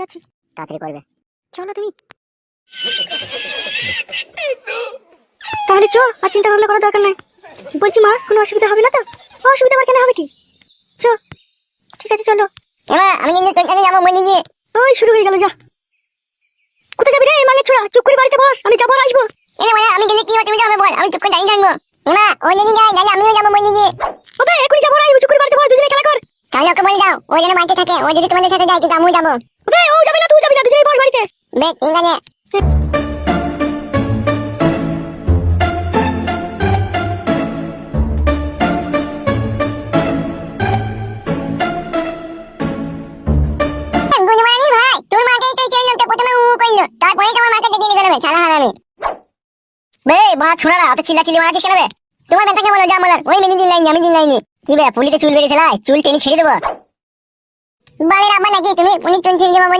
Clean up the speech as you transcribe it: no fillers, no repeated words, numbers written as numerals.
যাচ্ছি। তাড়াতাড়ি করবে। চলো তুমি। তাহলে চো, আর চিন্তা ভাবনা করার দরকার নাই। বলছি মা, কোনো অসুবিধা হবে না তো? অসুবিধা আমার কেন হবে কি? চো, ঠিক আছে চলো। এবার আমি কিন্তু তোর কাছে যাবো মনে নিয়ে। ওই শুরু হয়ে গেল, যা। কোথায় যাবি রে মানে ছোড়া? চুপ করে বাড়িতে বস, আমি যাবো আর আসবো। এরে মায়া, আমি গেলে কি অসুবিধা হবে বল? আমি চুপ করে দাঁড়িয়ে থাকবো। এমা ও যদি যায় তাহলে আমিও যাবো মনে নিয়ে। ওবে এখনই যাবো আর আসবো, চুপ করে বাড়িতে বস, দুজনে খেলা কর। তাহলে ওকে বলে দাও ও যেন বাড়িতে থাকে। ও যদি তোমাদের সাথে যায় কিন্তু আমিও যাবো। ওবে ও যাবে না, তুই যাবি না, দুজনেই বস বাড়িতে। বেশ ঠিক আছে। গুণমানি ভাই, তোর মাকেই তো এই লোকটা প্রথমে উ করলো, তারপরে তোমার মাকে ডেকে নিয়ে গেল ছাড়া হারামি। বে মা ছোড়ারা অত চিল্লাচিল্লি মারাছিস কেন বে? তোমার বেটাকে বলো যা বলার, ওই মেনে দিন লাইনি আমি দিন লাইনি। কি বে পুলিতে চুল বেরিয়েছে লাই, চুল টেনে ছেড়ে দেবো। বালের আবার নাকি তুমি উনি চুল ছেড়ে দেবো